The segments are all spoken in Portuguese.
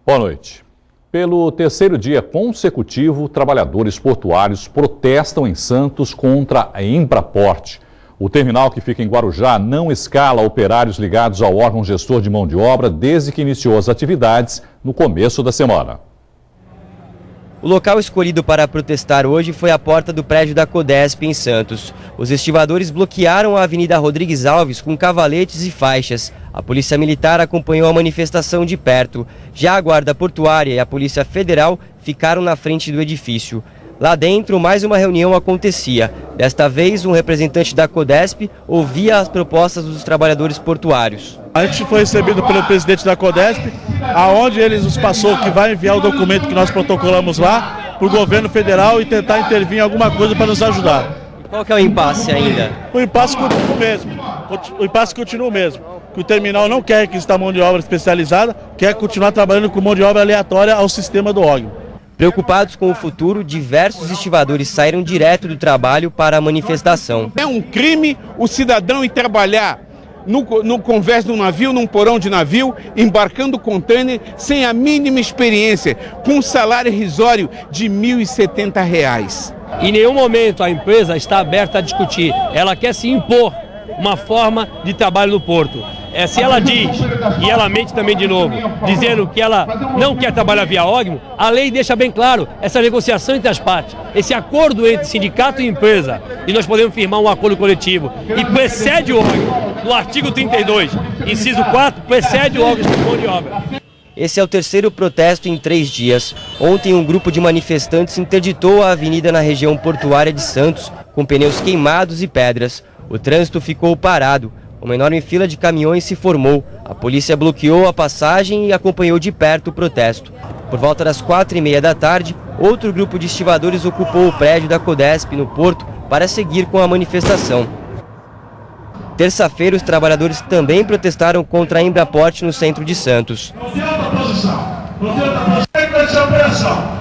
Boa noite. Pelo terceiro dia consecutivo, trabalhadores portuários protestam em Santos contra a Embraport. O terminal, que fica em Guarujá, não escala operários ligados ao órgão gestor de mão de obra desde que iniciou as atividades no começo da semana. O local escolhido para protestar hoje foi a porta do prédio da Codesp em Santos. Os estivadores bloquearam a Avenida Rodrigues Alves com cavaletes e faixas. A Polícia Militar acompanhou a manifestação de perto. Já a Guarda Portuária e a Polícia Federal ficaram na frente do edifício. Lá dentro, mais uma reunião acontecia. Desta vez, um representante da Codesp ouvia as propostas dos trabalhadores portuários. A gente foi recebido pelo presidente da Codesp, aonde ele nos passou que vai enviar o documento que nós protocolamos lá para o governo federal e tentar intervir em alguma coisa para nos ajudar. Qual que é o impasse ainda? O impasse continua o mesmo. O impasse continua o mesmo. Que o terminal não quer requisitar mão de obra especializada, quer continuar trabalhando com mão de obra aleatória ao sistema do órgão. Preocupados com o futuro, diversos estivadores saíram direto do trabalho para a manifestação. É um crime o cidadão ir trabalhar no convés de um navio, num porão de navio, embarcando contêiner sem a mínima experiência, com um salário irrisório de R$ 1.070. Em nenhum momento a empresa está aberta a discutir, ela quer se impor uma forma de trabalho no porto. Se ela diz, e ela mente também de novo, dizendo que ela não quer trabalhar via órgão, a lei deixa bem claro essa negociação entre as partes, esse acordo entre sindicato e empresa, e nós podemos firmar um acordo coletivo, e precede o órgão, no artigo 32, inciso 4, precede o órgão de mão de obra. Esse é o terceiro protesto em 3 dias. Ontem, um grupo de manifestantes interditou a avenida na região portuária de Santos, com pneus queimados e pedras. O trânsito ficou parado. Uma enorme fila de caminhões se formou. A polícia bloqueou a passagem e acompanhou de perto o protesto. Por volta das 4h30 da tarde, outro grupo de estivadores ocupou o prédio da Codesp no Porto para seguir com a manifestação. Terça-feira, os trabalhadores também protestaram contra a Embraport no centro de Santos.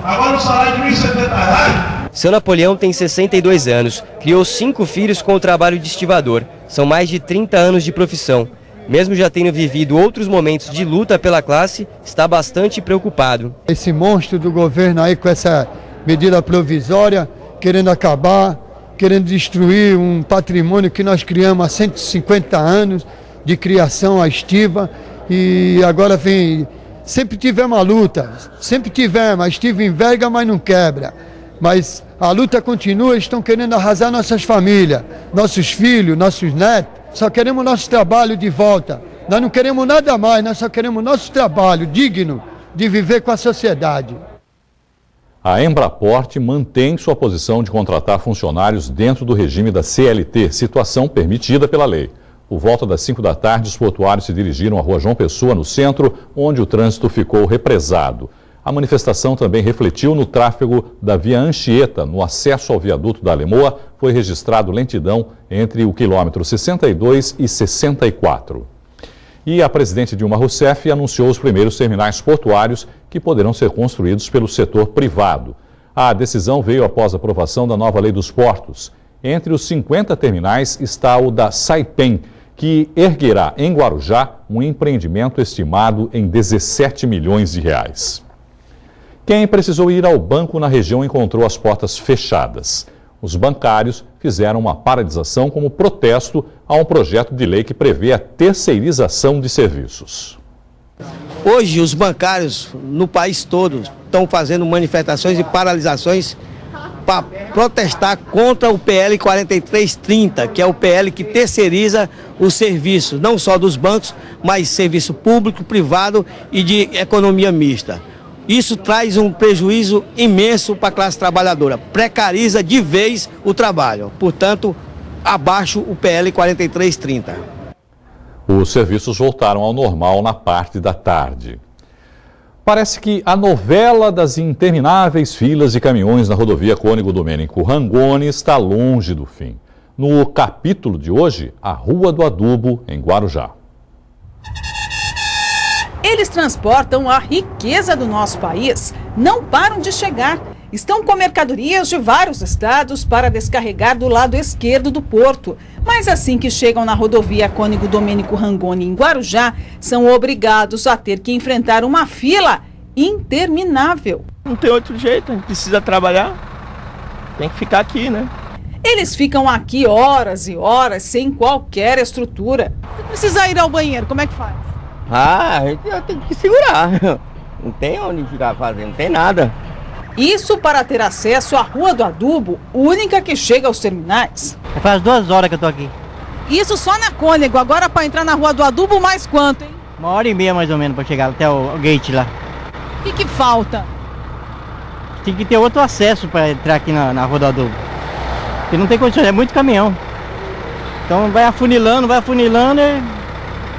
Agora o salário de R$ 1.070. Seu Napoleão tem 62 anos, criou 5 filhos com o trabalho de estivador. São mais de 30 anos de profissão. Mesmo já tendo vivido outros momentos de luta pela classe, está bastante preocupado. Esse monstro do governo aí com essa medida provisória, querendo acabar, querendo destruir um patrimônio que nós criamos há 150 anos de criação à estiva, e agora vem... Sempre tivemos a luta, sempre tivemos, a estiva enverga, mas não quebra. Mas a luta continua, eles estão querendo arrasar nossas famílias, nossos filhos, nossos netos. Só queremos nosso trabalho de volta. Nós não queremos nada mais, nós só queremos nosso trabalho digno de viver com a sociedade. A Embraport mantém sua posição de contratar funcionários dentro do regime da CLT, situação permitida pela lei. Por volta das 5 da tarde, os portuários se dirigiram à Rua João Pessoa, no centro, onde o trânsito ficou represado. A manifestação também refletiu no tráfego da via Anchieta. No acesso ao viaduto da Alemoa, foi registrado lentidão entre o quilômetro 62 e 64. E a presidente Dilma Rousseff anunciou os primeiros terminais portuários que poderão ser construídos pelo setor privado. A decisão veio após a aprovação da nova lei dos portos. Entre os 50 terminais está o da Saipem, que erguerá em Guarujá um empreendimento estimado em 17 milhões de reais. Quem precisou ir ao banco na região encontrou as portas fechadas. Os bancários fizeram uma paralisação como protesto a um projeto de lei que prevê a terceirização de serviços. Hoje, os bancários no país todo estão fazendo manifestações e paralisações para protestar contra o PL 4330, que é o PL que terceiriza os serviços, não só dos bancos, mas serviço público, privado e de economia mista. Isso traz um prejuízo imenso para a classe trabalhadora, precariza de vez o trabalho. Portanto, abaixo o PL 4330. Os serviços voltaram ao normal na parte da tarde. Parece que a novela das intermináveis filas de caminhões na rodovia Cônego Domênico Rangoni está longe do fim. No capítulo de hoje, a Rua do Adubo, em Guarujá. Eles transportam a riqueza do nosso país, não param de chegar. Estão com mercadorias de vários estados para descarregar do lado esquerdo do porto. Mas assim que chegam na rodovia Cônego Domênico Rangoni, em Guarujá, são obrigados a ter que enfrentar uma fila interminável. Não tem outro jeito, a gente precisa trabalhar, tem que ficar aqui, né? Eles ficam aqui horas e horas sem qualquer estrutura. Se precisar ir ao banheiro, como é que faz? Ah, a gente tem que segurar. Não tem onde ficar fazendo, não tem nada. Isso para ter acesso à Rua do Adubo, única que chega aos terminais. Faz 2 horas que eu tô aqui. Isso só na Cônego. Agora para entrar na Rua do Adubo, mais quanto, hein? 1h30 mais ou menos para chegar até o gate lá. O que falta? Tem que ter outro acesso para entrar aqui na Rua do Adubo. Porque não tem condições, é muito caminhão. Então vai afunilando e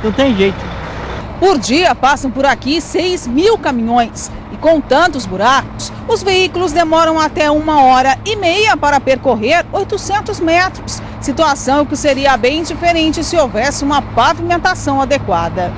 não tem jeito. Por dia passam por aqui 6.000 caminhões. E com tantos buracos, os veículos demoram até 1h30 para percorrer 800 metros. Situação que seria bem diferente se houvesse uma pavimentação adequada.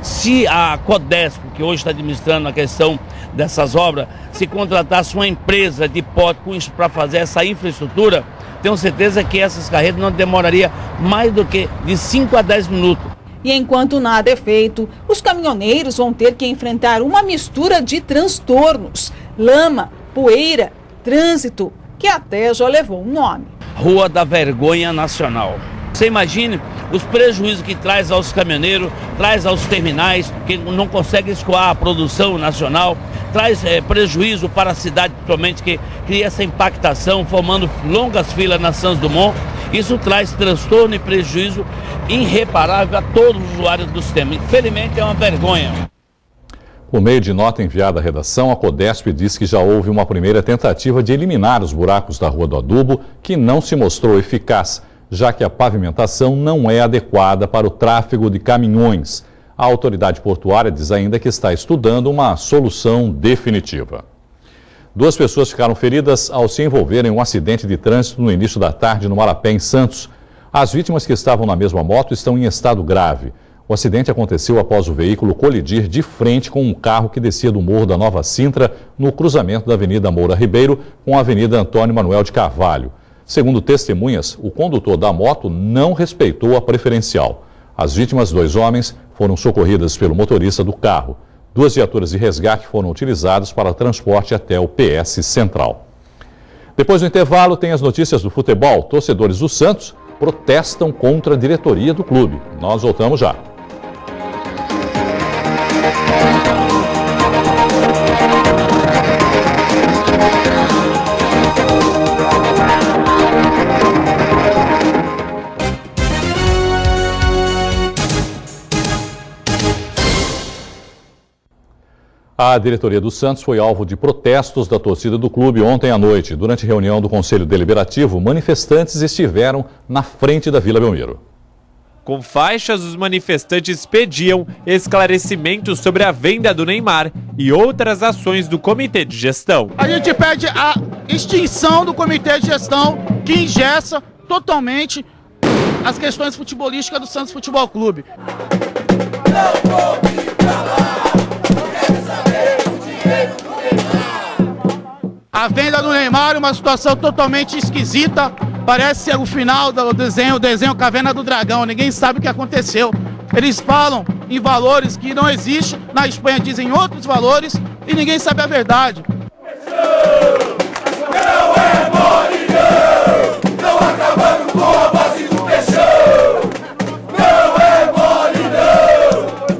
Se a Codesp, que hoje está administrando a questão dessas obras, se contratasse uma empresa de porte com isso para fazer essa infraestrutura, tenho certeza que essas carretas não demorariam mais do que de 5 a 10 minutos. E enquanto nada é feito, os caminhoneiros vão ter que enfrentar uma mistura de transtornos, lama, poeira, trânsito, que até já levou um nome. Rua da Vergonha Nacional. Você imagine os prejuízos que traz aos caminhoneiros, traz aos terminais, que não conseguem escoar a produção nacional, traz prejuízo para a cidade, principalmente, que cria essa impactação, formando longas filas na Santos Dumont. Isso traz transtorno e prejuízo irreparável a todos os usuários do sistema. Infelizmente, é uma vergonha. Por meio de nota enviada à redação, a Codesp diz que já houve uma primeira tentativa de eliminar os buracos da Rua do Adubo, que não se mostrou eficaz, já que a pavimentação não é adequada para o tráfego de caminhões. A autoridade portuária diz ainda que está estudando uma solução definitiva. 2 pessoas ficaram feridas ao se envolverem em um acidente de trânsito no início da tarde no Marapé, em Santos. As vítimas que estavam na mesma moto estão em estado grave. O acidente aconteceu após o veículo colidir de frente com um carro que descia do Morro da Nova Sintra, no cruzamento da Avenida Moura Ribeiro com a Avenida Antônio Manuel de Carvalho. Segundo testemunhas, o condutor da moto não respeitou a preferencial. As vítimas, 2 homens, foram socorridas pelo motorista do carro. 2 viaturas de resgate foram utilizadas para transporte até o PS Central. Depois do intervalo, tem as notícias do futebol. Torcedores do Santos protestam contra a diretoria do clube. Nós voltamos já. A diretoria do Santos foi alvo de protestos da torcida do clube ontem à noite. Durante reunião do Conselho Deliberativo, manifestantes estiveram na frente da Vila Belmiro. Com faixas, os manifestantes pediam esclarecimentos sobre a venda do Neymar e outras ações do Comitê de Gestão. A gente pede a extinção do Comitê de Gestão, que engessa totalmente as questões futebolísticas do Santos Futebol Clube. A venda do Neymar é uma situação totalmente esquisita, parece ser o final do desenho Caverna do Dragão, ninguém sabe o que aconteceu. Eles falam em valores que não existem, na Espanha dizem outros valores e ninguém sabe a verdade. Não é mole não, não acabando com a base do peixão. Não é mole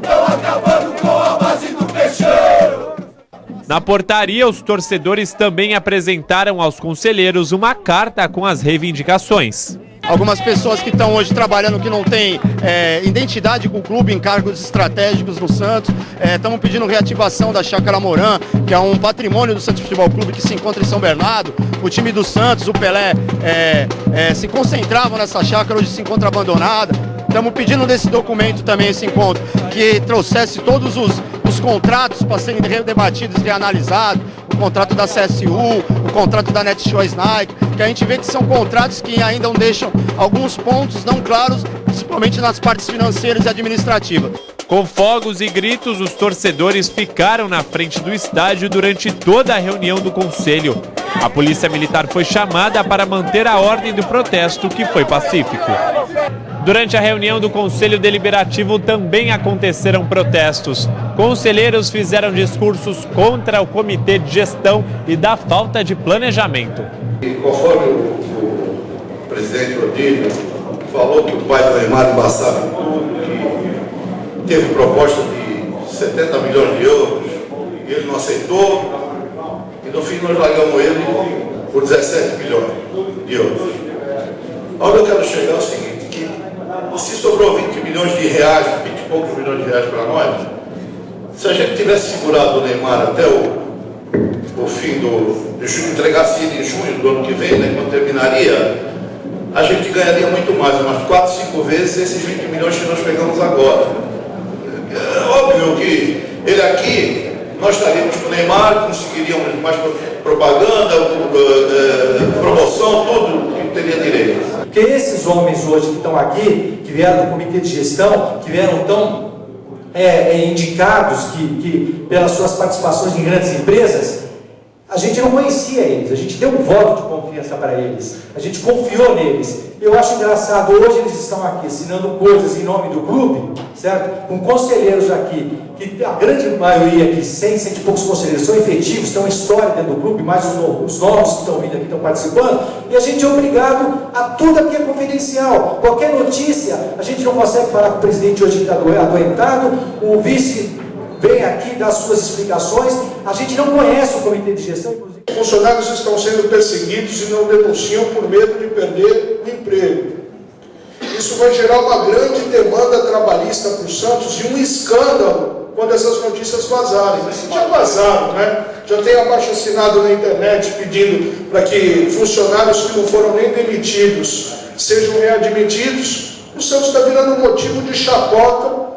não acabando com a base do peixão. Na portaria, os torcedores também apresentaram aos conselheiros uma carta com as reivindicações. Algumas pessoas que estão hoje trabalhando que não têm identidade com o clube em cargos estratégicos no Santos. Estamos pedindo reativação da Chácara Morã, que é um patrimônio do Santos Futebol Clube que se encontra em São Bernardo. O time do Santos, o Pelé, se concentravam nessa chácara, hoje se encontra abandonada. Estamos pedindo desse documento também, esse encontro, que trouxesse todos os contratos para serem debatidos e reanalisados, o contrato da CSU, o contrato da Netshoes Nike, que a gente vê que são contratos que ainda não deixam alguns pontos não claros, principalmente nas partes financeiras e administrativas. Com fogos e gritos, os torcedores ficaram na frente do estádio durante toda a reunião do conselho. A polícia militar foi chamada para manter a ordem do protesto, que foi pacífico. Durante a reunião do Conselho Deliberativo também aconteceram protestos. Conselheiros fizeram discursos contra o comitê de gestão e da falta de planejamento. E conforme o presidente Odílio falou que o pai do Neymar embaçava em tudo, que teve proposta de 70 milhões de euros e ele não aceitou, e no fim nós largamos ele por 17 milhões de euros. Onde eu quero chegar é o seguinte, que se sobrou 20 milhões de reais, 20 e poucos milhões de reais para nós, se a gente tivesse segurado o Neymar até o fim de junho, entregasse ele em junho do ano que vem, né, quando terminaria, a gente ganharia muito mais, umas 4, 5 vezes esses 20 milhões que nós pegamos agora. É óbvio que ele aqui, nós estaríamos com o Neymar, conseguiríamos mais propaganda, promoção, tudo que teria direito. Porque esses homens hoje que estão aqui, que vieram do comitê de gestão, que vieram tão indicados pelas suas participações em grandes empresas, a gente não conhecia eles, a gente deu um voto de confiança para eles, a gente confiou neles. Eu acho engraçado, hoje eles estão aqui assinando coisas em nome do clube, certo? Com conselheiros aqui, que a grande maioria aqui, 100 e poucos conselheiros, são efetivos, têm uma história dentro do clube, mais os novos que estão vindo aqui, estão participando, e a gente é obrigado a tudo aqui é confidencial. Qualquer notícia, a gente não consegue falar com o presidente hoje que está adoentado, o vice vem aqui dar suas explicações, a gente não conhece o comitê de gestão, inclusive. Funcionários estão sendo perseguidos e não denunciam por medo de perder o emprego. Isso vai gerar uma grande demanda trabalhista para o Santos e um escândalo quando essas notícias vazarem. Já vazaram, né? Já tem abaixo-assinado na internet pedindo para que funcionários que não foram nem demitidos sejam readmitidos. O Santos está virando um motivo de chacota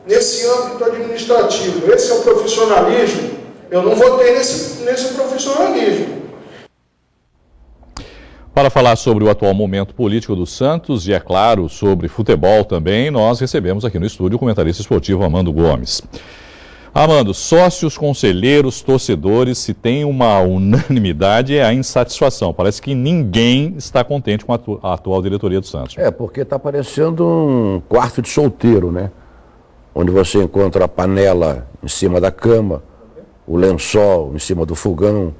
nesse âmbito administrativo. Esse é o profissionalismo. Eu não votei nesse profissionalismo. Para falar sobre o atual momento político do Santos e, é claro, sobre futebol também, nós recebemos aqui no estúdio o comentarista esportivo Armando Gomes. Armando, sócios, conselheiros, torcedores, se tem uma unanimidade é a insatisfação. Parece que ninguém está contente com a atual diretoria do Santos. Porque está parecendo um quarto de solteiro, né? Onde você encontra a panela em cima da cama, o lençol em cima do fogão,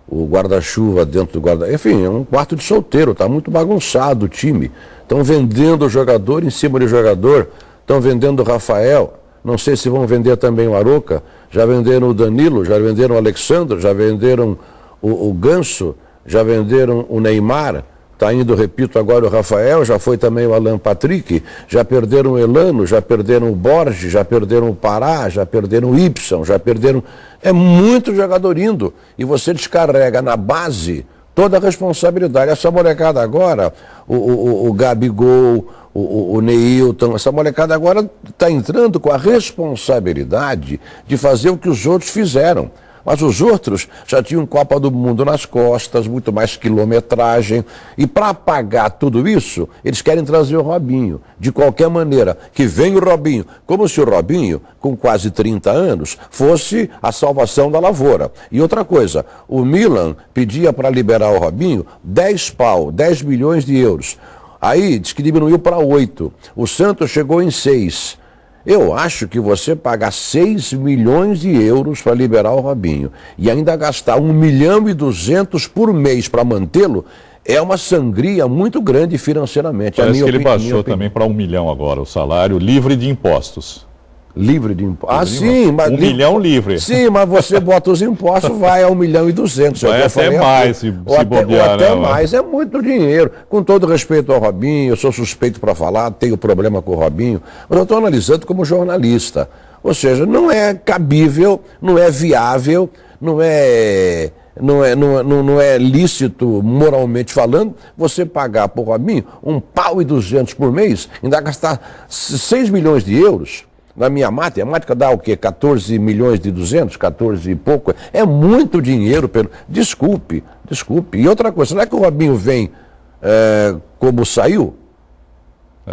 o guarda-chuva dentro do guarda... Enfim, é um quarto de solteiro, está muito bagunçado o time. Estão vendendo jogador em cima de jogador, estão vendendo o Rafael, não sei se vão vender também o Arouca, já venderam o Danilo, já venderam o Alexandre, já venderam o Ganso, já venderam o Neymar. Está indo, repito, agora o Rafael, já foi também o Alan Patrick, já perderam o Elano, já perderam o Borges, já perderam o Pará, já perderam o Y, já perderam... É muito jogador indo. E você descarrega na base toda a responsabilidade. Essa molecada agora, o Gabigol, o Neilton, essa molecada agora está entrando com a responsabilidade de fazer o que os outros fizeram. Mas os outros já tinham Copa do Mundo nas costas, muito mais quilometragem. E para pagar tudo isso, eles querem trazer o Robinho. De qualquer maneira, que venha o Robinho. Como se o Robinho, com quase 30 anos, fosse a salvação da lavoura. E outra coisa, o Milan pedia para liberar o Robinho 10 milhões de euros. Aí diz que diminuiu para 8. O Santos chegou em 6. Eu acho que você pagar 6 milhões de euros para liberar o Robinho e ainda gastar 1,2 milhão por mês para mantê-lo é uma sangria muito grande financeiramente. Parece que ele baixou também para 1 milhão agora, o salário livre de impostos. Livre de impostos? Sim, mas... 1 milhão livre. Sim, mas você bota os impostos, vai a 1,2 milhão. Vai até mais, se bobear, até mais, é muito dinheiro. Com todo respeito ao Robinho, eu sou suspeito para falar, tenho problema com o Robinho, mas eu estou analisando como jornalista. Ou seja, não é cabível, não é viável, não é lícito, moralmente falando, você pagar por Robinho 1,2 milhão por mês, ainda gastar 6 milhões de euros. Na minha matemática dá o quê? 14 milhões de 200, 14 e pouco. É muito dinheiro. Desculpe. E outra coisa, não é que o Robinho vem como saiu?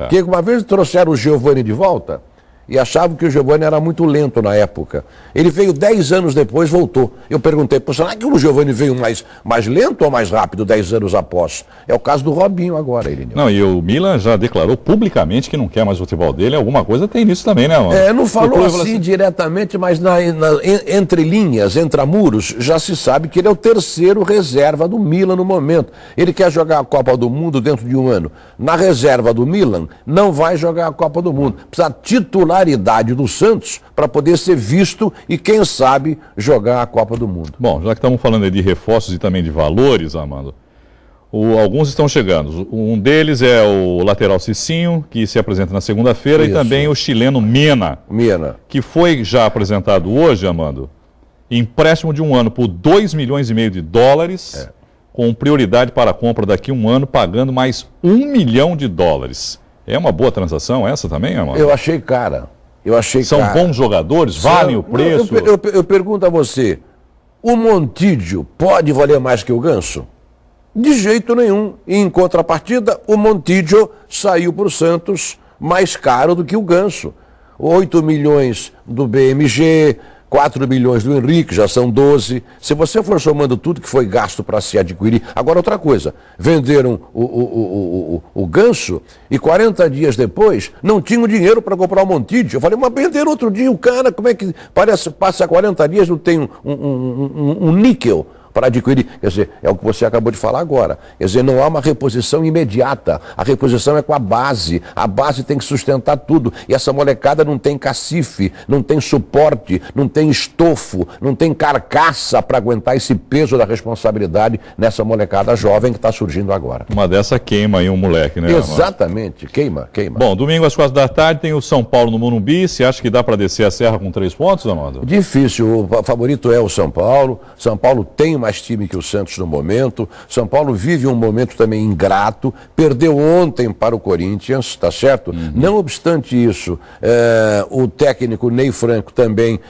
Que uma vez trouxeram o Giovani de volta e achavam que o Giovani era muito lento na época. Ele veio 10 anos depois, voltou. Eu perguntei, será que o Giovani veio mais lento ou mais rápido 10 anos após? É o caso do Robinho agora, Irineu. Não, e o Milan já declarou publicamente que não quer mais o futebol dele. Alguma coisa tem nisso também, né, mano? Não falou assim diretamente, mas entre linhas, entre muros, já se sabe que ele é o terceiro reserva do Milan no momento. Ele quer jogar a Copa do Mundo dentro de um ano. Na reserva do Milan, não vai jogar a Copa do Mundo. Precisa titularidade do Santos para poder ser visto e, quem sabe, jogar a Copa do Mundo. Bom, já que estamos falando aí de reforços e também de valores, Armando, alguns estão chegando. Um deles é o lateral Cicinho, que se apresenta na segunda-feira, e também o chileno Mena, que foi já apresentado hoje, Armando, empréstimo de um ano por 2,5 milhões de dólares, com prioridade para a compra daqui a um ano, pagando mais $1 milhão. É uma boa transação essa também, Armando? Eu achei cara. São bons jogadores? Valem o preço? Eu pergunto a você, o Montijo pode valer mais que o Ganso? De jeito nenhum. E, em contrapartida, o Montijo saiu para o Santos mais caro do que o Ganso. 8 milhões do BMG, 4 milhões do Henrique, já são 12. Se você for somando tudo que foi gasto para se adquirir... Agora, outra coisa, venderam o Ganso e 40 dias depois não tinham dinheiro para comprar o Montijo. Eu falei, mas venderam outro dia o cara, como é que passa 40 dias não tem um níquel para adquirir? Quer dizer, é o que você acabou de falar agora. Quer dizer, não há uma reposição imediata. A reposição é com a base. A base tem que sustentar tudo. E essa molecada não tem cacife, não tem suporte, não tem estofo, não tem carcaça para aguentar esse peso da responsabilidade nessa molecada jovem que está surgindo agora. Uma dessa queima aí um moleque, né? Exatamente, queima. Bom, domingo às 4 da tarde tem o São Paulo no Morumbi. Você acha que dá para descer a serra com 3 pontos, Amado? Difícil. O favorito é o São Paulo. São Paulo tem mais time que o Santos no momento. São Paulo vive um momento também ingrato, perdeu ontem para o Corinthians, tá certo? Não obstante isso, o técnico Ney Franco também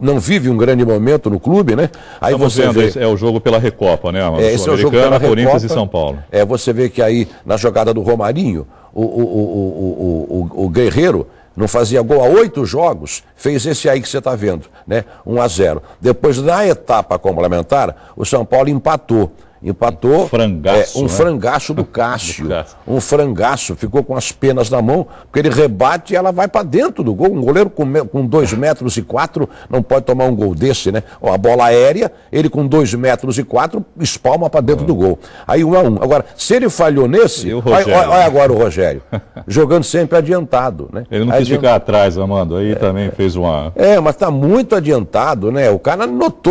não vive um grande momento no clube, né? Aí você vê... É o jogo pela Recopa, né? Esse é o jogo pela Recopa, Corinthians e São Paulo. Você vê que aí, na jogada do Romarinho, o Guerreiro não fazia gol há 8 jogos, fez esse aí que você está vendo, né? 1-0. Depois, na etapa complementar, o São Paulo empatou. Frangaço, um frangaço do Cássio. Um frangaço, ficou com as penas na mão, porque ele rebate e ela vai para dentro do gol. Um goleiro com 2,4 metros não pode tomar um gol desse, né? A bola aérea, ele com 2,4 metros espalma para dentro do gol. Aí 1-1. Agora, se ele falhou nesse, olha agora o Rogério, jogando sempre adiantado, né? Ele não quis ficar atrás, Amando, aí também fez uma... mas está muito adiantado, né? O cara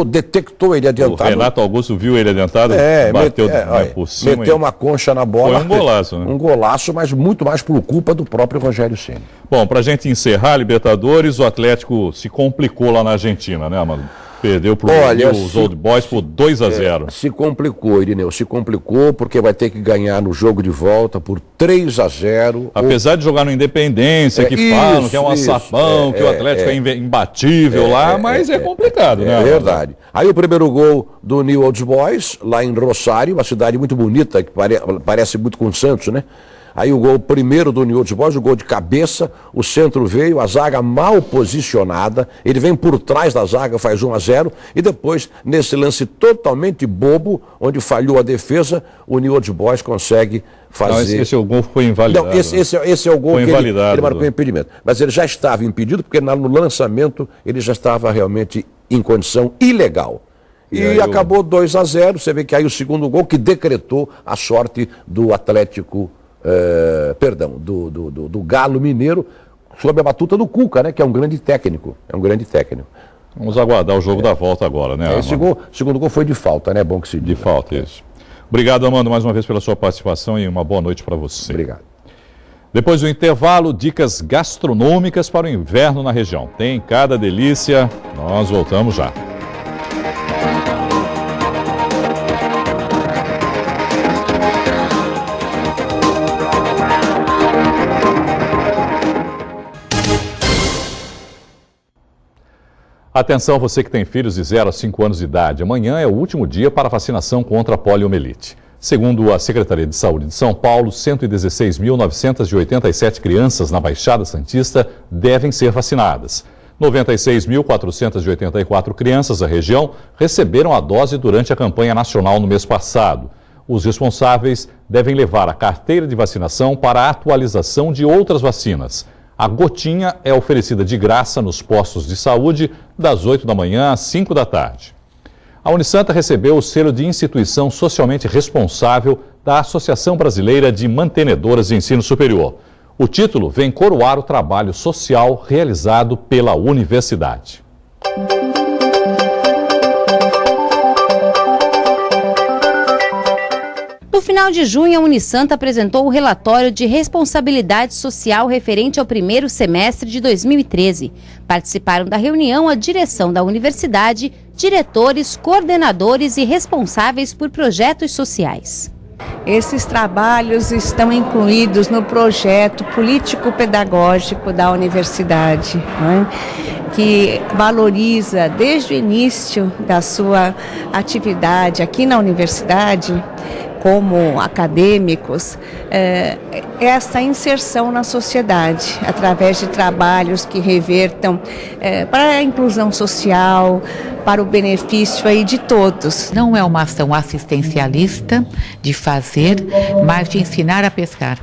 detectou ele adiantado. O Renato Augusto viu ele adiantado, bateu por cima. Meteu uma concha na bola. Foi um golaço, né? Um golaço, mas muito mais por culpa do próprio Rogério Ceni. Bom, pra gente encerrar a Libertadores, o Atlético se complicou lá na Argentina, né, Amado? Perdeu para os Old Boys por 2-0. Se complicou, Irineu, porque vai ter que ganhar no jogo de volta por 3-0. Apesar de jogar no Independência, que falam que é um açapão, que o Atlético é imbatível lá, mas é complicado, né? É verdade. Aí o primeiro gol do New Old Boys, lá em Rosário, uma cidade muito bonita, que parece muito com o Santos, né? Aí o gol primeiro do New Old Boys, o gol de cabeça, o centro veio, a zaga mal posicionada, ele vem por trás da zaga, faz 1-0, e depois, nesse lance totalmente bobo, onde falhou a defesa, o New Old Boys consegue fazer... Não, esse gol foi invalidado. Não, esse é o gol que ele marcou impedimento. Mas ele já estava impedido, porque no lançamento ele já estava realmente em condição ilegal. E acabou 2-0, você vê que aí o segundo gol que decretou a sorte do Atlético... do Galo Mineiro, sob a batuta do Cuca, né, que é um grande técnico. Vamos aguardar o jogo da volta agora, né? Esse segundo gol foi de falta, né? Bom que se diga. De falta, isso. Obrigado, Amando, mais uma vez pela sua participação e uma boa noite para você. Obrigado. Depois do intervalo, dicas gastronômicas para o inverno na região. Tem cada delícia, nós voltamos já. Atenção, você que tem filhos de 0 a 5 anos de idade. Amanhã é o último dia para a vacinação contra a poliomielite. Segundo a Secretaria de Saúde de São Paulo, 116.987 crianças na Baixada Santista devem ser vacinadas. 96.484 crianças da região receberam a dose durante a campanha nacional no mês passado. Os responsáveis devem levar a carteira de vacinação para a atualização de outras vacinas. A gotinha é oferecida de graça nos postos de saúde das 8 da manhã às 5 da tarde. A Unisanta recebeu o selo de instituição socialmente responsável da Associação Brasileira de Mantenedoras de Ensino Superior. O título vem coroar o trabalho social realizado pela universidade. No final de junho, a Unisanta apresentou o relatório de responsabilidade social referente ao primeiro semestre de 2013. Participaram da reunião a direção da universidade, diretores, coordenadores e responsáveis por projetos sociais. Esses trabalhos estão incluídos no projeto político-pedagógico da universidade, né, que valoriza desde o início da sua atividade aqui na universidade, como acadêmicos, essa inserção na sociedade, através de trabalhos que revertam para a inclusão social, para o benefício aí de todos. Não é uma ação assistencialista de fazer, mas de ensinar a pescar.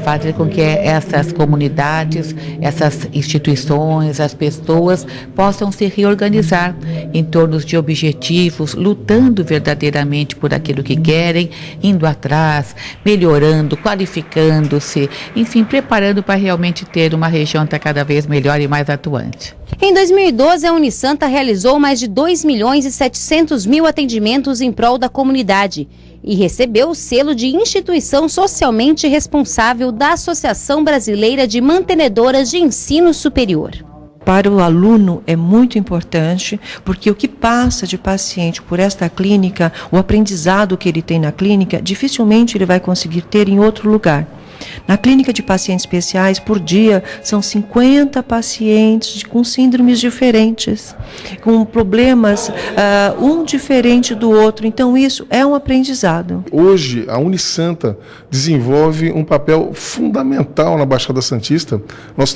Fazer com que essas comunidades, essas instituições, as pessoas possam se reorganizar em torno de objetivos, lutando verdadeiramente por aquilo que querem, indo atrás, melhorando, qualificando-se, enfim, preparando para realmente ter uma região cada vez melhor e mais atuante. Em 2012, a Unisanta realizou mais de 2.700.000 atendimentos em prol da comunidade e recebeu o selo de instituição socialmente responsável da Associação Brasileira de Mantenedoras de Ensino Superior. Para o aluno é muito importante, porque o que passa de paciente por esta clínica, o aprendizado que ele tem na clínica, dificilmente ele vai conseguir ter em outro lugar. Na clínica de pacientes especiais, por dia, são 50 pacientes com síndromes diferentes, com problemas, um diferente do outro. Então, isso é um aprendizado. Hoje, a Unisanta desenvolve um papel fundamental na Baixada Santista. Nós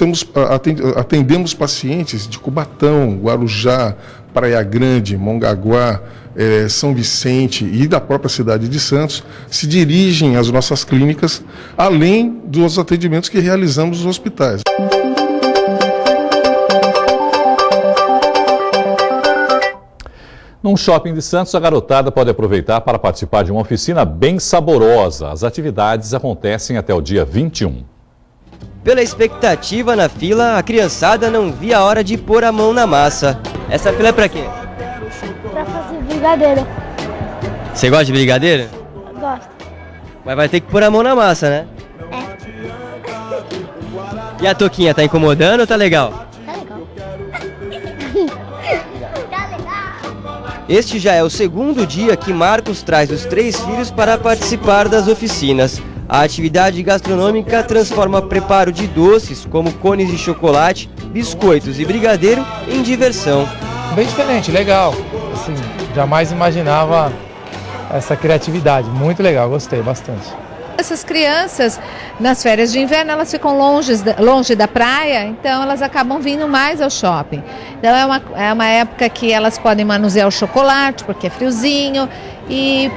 atendemos pacientes de Cubatão, Guarujá, Praia Grande, Mongaguá, São Vicente e da própria cidade de Santos, se dirigem às nossas clínicas, além dos atendimentos que realizamos nos hospitais. Num shopping de Santos, a garotada pode aproveitar para participar de uma oficina bem saborosa. As atividades acontecem até o dia 21. Pela expectativa na fila, a criançada não via a hora de pôr a mão na massa. Essa fila é pra quê? Pra fazer brigadeiro. Você gosta de brigadeiro? Gosto. Mas vai ter que pôr a mão na massa, né? É. E a touquinha, tá incomodando ou tá legal? Tá legal. Este já é o segundo dia que Marcos traz os 3 filhos para participar das oficinas. A atividade gastronômica transforma preparo de doces, como cones de chocolate, biscoitos e brigadeiro, em diversão. Bem diferente, legal. Assim, jamais imaginava essa criatividade. Muito legal, gostei bastante. Essas crianças, nas férias de inverno, elas ficam longe da praia, então elas acabam vindo mais ao shopping. Então é uma época que elas podem manusear o chocolate, porque é friozinho, e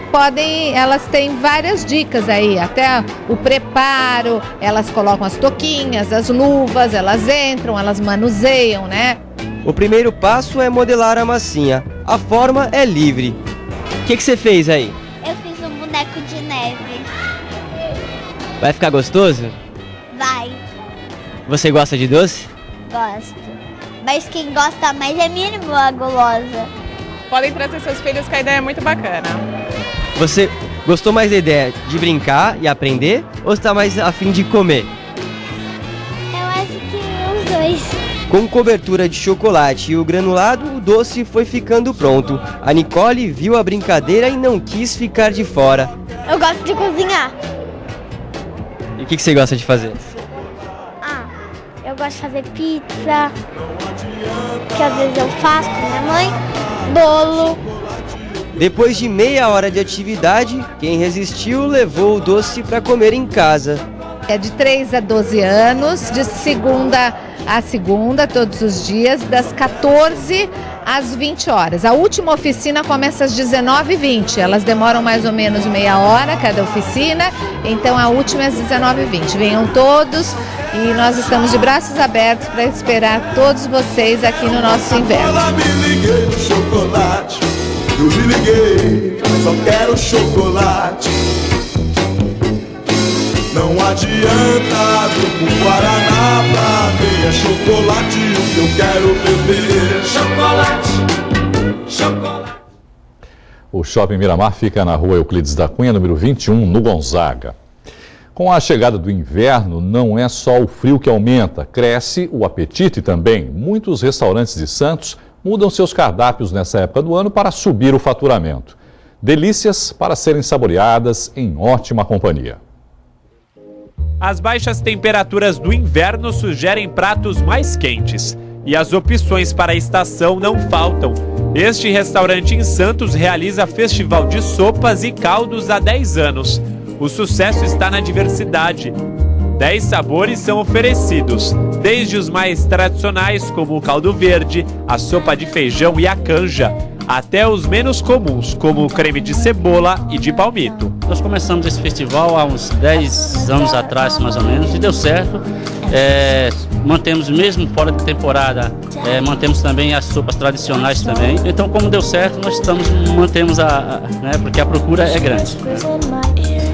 elas têm várias dicas aí, até o preparo, elas colocam as touquinhas, as luvas, elas entram, elas manuseiam, né? O primeiro passo é modelar a massinha. A forma é livre. O que você fez aí? Eu fiz um boneco de neve. Vai ficar gostoso? Vai. Você gosta de doce? Gosto. Mas quem gosta mais é minha irmã gulosa. Podem trazer seus filhos, que a ideia é muito bacana. Você gostou mais da ideia de brincar e aprender ou está mais a fim de comer? Eu acho que os dois. Com cobertura de chocolate e o granulado, o doce foi ficando pronto. A Nicole viu a brincadeira e não quis ficar de fora. Eu gosto de cozinhar. E o que você gosta de fazer? Eu gosto de fazer pizza, que às vezes eu faço com minha mãe, bolo. Depois de meia hora de atividade, quem resistiu levou o doce para comer em casa. É de 3 a 12 anos, de segunda a segunda, todos os dias, das 14 às 20 horas. A última oficina começa às 19h20. Elas demoram mais ou menos meia hora cada oficina, então a última é às 19h20. Venham todos e nós estamos de braços abertos para esperar todos vocês aqui no nosso inverno. Eu me liguei, só quero chocolate. Não adianta vir com Guaraná pra mim, é chocolate o que eu quero beber. Chocolate, chocolate. O Shopping Miramar fica na rua Euclides da Cunha, número 21, no Gonzaga. Com a chegada do inverno, não é só o frio que aumenta, cresce o apetite também. Muitos restaurantes de Santos mudam seus cardápios nessa época do ano para subir o faturamento. Delícias para serem saboreadas em ótima companhia. As baixas temperaturas do inverno sugerem pratos mais quentes. E as opções para a estação não faltam. Este restaurante em Santos realiza festival de sopas e caldos há 10 anos. O sucesso está na diversidade. 10 sabores são oferecidos, desde os mais tradicionais, como o caldo verde, a sopa de feijão e a canja, até os menos comuns, como o creme de cebola e de palmito. Nós começamos esse festival há uns 10 anos atrás, mais ou menos, e deu certo. Mantemos, mesmo fora de temporada, mantemos também as sopas tradicionais também. Então, como deu certo, nós mantemos porque a procura é grande.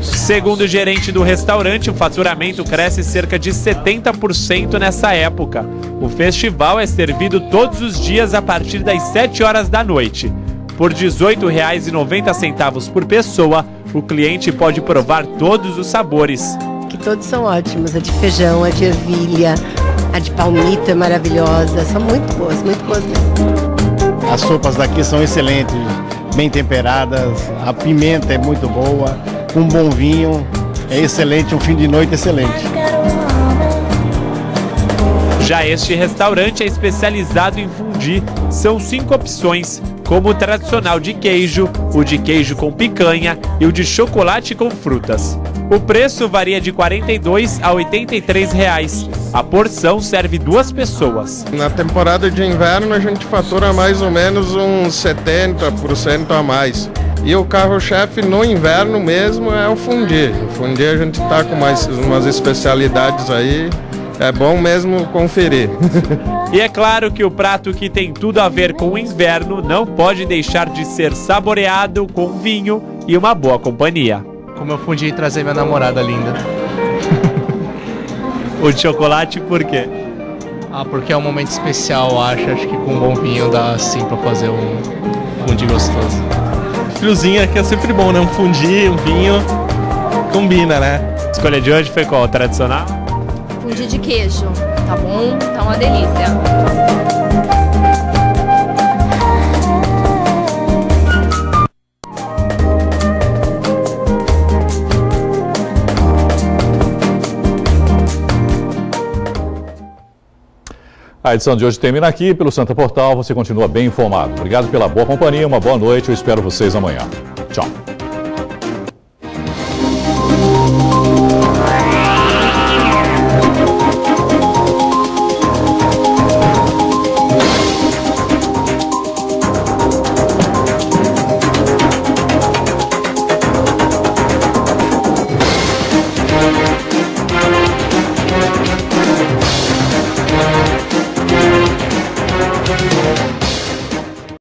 Segundo o gerente do restaurante, o faturamento cresce cerca de 70% nessa época. O festival é servido todos os dias a partir das 7 horas da noite. Por R$ 18,90 por pessoa, o cliente pode provar todos os sabores. Que todos são ótimos, a de feijão, a de ervilha, a de palmito é maravilhosa, são muito boas mesmo. As sopas daqui são excelentes, bem temperadas, a pimenta é muito boa, um bom vinho, é excelente, um fim de noite excelente. Já este restaurante é especializado em fondue. São 5 opções, como o tradicional de queijo, o de queijo com picanha e o de chocolate com frutas. O preço varia de R$ 42 a R$ 83 reais. A porção serve 2 pessoas. Na temporada de inverno a gente fatura mais ou menos uns 70% a mais. E o carro-chefe no inverno mesmo é o fondue. O fondue a gente está com umas especialidades aí. É bom mesmo conferir. E é claro que o prato que tem tudo a ver com o inverno não pode deixar de ser saboreado com vinho e uma boa companhia. Como eu fundi em trazer minha namorada linda. O de chocolate por quê? Porque é um momento especial, acho que com um bom vinho dá sim pra fazer um fundi gostoso. Friozinho aqui é sempre bom, né? Um fundi, um vinho, combina, né? A escolha de hoje foi qual? Tradicional? Fundi de queijo, tá bom? Tá uma delícia. A edição de hoje termina aqui. Pelo Santa Portal, você continua bem informado. Obrigado pela boa companhia, uma boa noite. Eu espero vocês amanhã. Tchau.